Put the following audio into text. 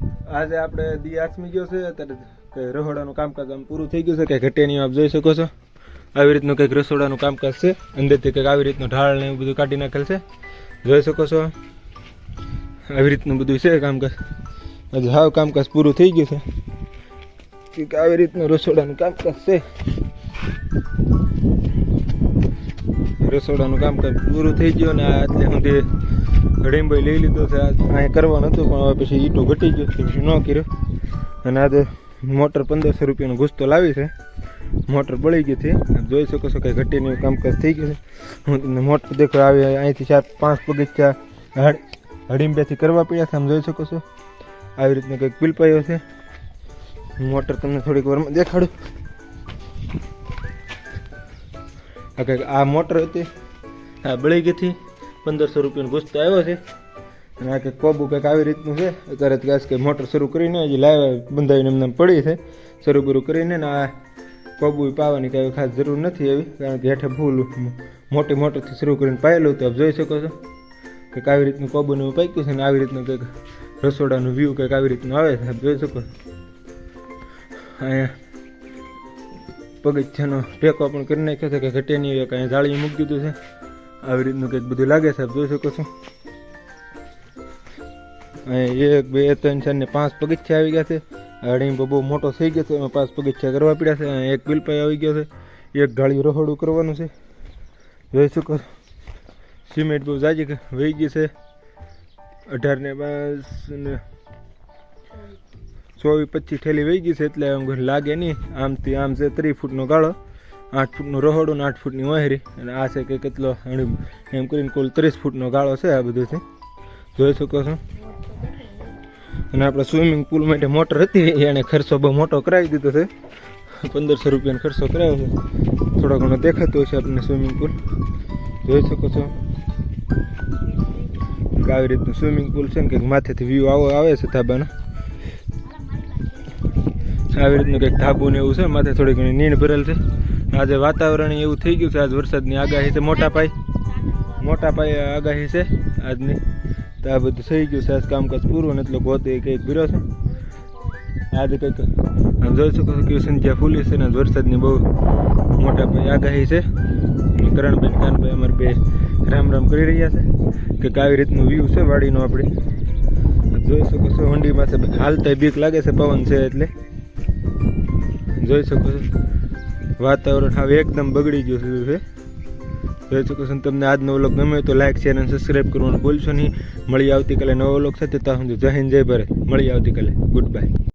આજે આપણે દી આથમી ગયો છે અત્યારે કંઈ રસોડાનું કામકાજ આમ પૂરું થઈ ગયું છે કંઈ ઘટે નહીં આપ જોઈ શકો છો આવી રીતનું કંઈક રસોડાનું કામકાજ છે અંદરથી કંઈક આવી રીતનું ઢાળ ને એવું બધું કાઢી નાખેલ છે જોઈ શકો છો આવી રીતનું બધું છે કામકાજ આજે હાવ કામકાજ પૂરું થઈ ગયું છે કંઈક આવી રીતનું રસોડાનું કામકાજ છે રસોડાનું કામકાજ પૂરું થઈ ગયું ને આ એટલે સુધી ઘડીમભાઈ લઈ લીધો છે અહીંયા કરવાનું હતું પણ હવે પછી ઈટો ઘટી ગયો પછી ન કર્યો અને આજે મોટર 1500 રૂપિયાનો ગુસ્તો લાવી છે મોટર બળી ગઈ હતી જોઈ શકો છો કંઈ ઘટીનું કામકાજ થઈ ગયું છે હું તમને મોટર દેખો આવી અહીંથી 4-5 પગથિયા હડીમભાઈથી કરવા પડ્યા છે આમ જોઈ શકો છો આવી રીતનું કંઈક પીલપાયો છે મોટર તમને થોડીક વારમાં દેખાડું આ કંઈક આ મોટર હતી આ બળી ગઈ હતી 1500 રૂપિયાનો ગુસ્તો આવ્યો છે અને આ કંઈક કોબુ કંઈક આવી રીતનું છે અત્યારે ગેસ કે મોટર શરૂ કરીને હજી લાવ્યા બંધાઈને એમને પડી છે શરૂ બરૂ કરીને ને આ કોબુ પાવાની કાંઈ ખાસ જરૂર નથી એવી કારણ કે હેઠે ફૂલ મોટી મોટરથી શરૂ કરીને પાયેલું તો આપ જોઈ શકો છો કંઈક આવી રીતનું કોબુને એવું પાક્યું છે ને આવી રીતનું કંઈક રસોડાનું વ્યૂ કંઈક આવી રીતનું આવે છે આપ જોઈ શકો અહીંયા પગથિયાનો ટેકો પણ કરી નાખ્યો છે કે ઘટે નહીં એક અહીંયા જાળી મૂકી દીધું છે આવી રીતનું કંઈક બધું લાગે છે આપ જોઈ શકો છો અહીંયા 1 2 3 4 ને 5 પગથિયા આવી ગયા છે હડીમ બહુ મોટો થઈ ગયો છે એમાં 5 પગથિયા કરવા પડ્યા છે અહીંયા એક પીલપાઈ આવી ગયો છે એક ગાળી રહોડું કરવાનું છે જોઈ શકો સિમેન્ટ બહુ જાજી વહી ગઈ છે 18 ને 22 ને 24-25 થેલી વહી ગઈ છે એટલે આમ લાગે નહીં આમથી આમ છે 3 ફૂટનો ગાળો 8 ફૂટનું રહોડું ને 8 ફૂટની વાહરી અને આ છે કે કેટલો એમ કરીને કુલ 30 ફૂટનો ગાળો છે આ બધું છે જોઈ શકો છો અને આપણે સ્વિમિંગ પુલ માટે મોટર હતી એને ખર્ચો બહુ મોટો કરાવી દીધો છે 1500 રૂપિયાનો ખર્ચો કરાવ્યો છે થોડો ઘણો દેખાતો હશે આપણને સ્વિમિંગ પુલ જોઈ શકો છો આવી રીતનું સ્વિમિંગ પુલ છે ને કંઈક માથેથી વ્યૂ આવે છે ધાબાનો આવી રીતનું કંઈક ધાબુ ને એવું છે માથે થોડી ઘણી નીણ ભરેલ છે આજે વાતાવરણ એવું થઈ ગયું છે આજ વરસાદની આગાહી છે મોટા પાયે આગાહી છે આજની તો આ બધું થઈ ગયું છે આજ કામકાજ પૂરું ને એટલો ગોતે કંઈક ભર્યો છે આજે કંઈક આમ જોઈ શકો છો કે સંધ્યા ફૂલી છે ને વરસાદની બહુ મોટા પાયે આગાહી છે કરણભાઈ કાનભાઈ અમારે બે રામ કરી રહ્યા છે કે આવી રીતનું વ્યૂ છે વાડીનો આપણે જોઈ શકો છો વંડીમાં છે હાલતા બીક લાગે છે પવન છે એટલે જોઈ શકો છો વાતાવરણ હવે એકદમ બગડી ગયું છે જોઈ શકો છો તમને આજનો વ્લોગ ગમે તો લાઈક શેર અને સબસ્ક્રાઈબ કરવાનું ભૂલશો નહીં મળી આવતીકાલે નવો વ્લોગ સાથે ત્યાં સુધી જય હિન્દ જય ભારત મળી આવતીકાલે ગુડ બાય.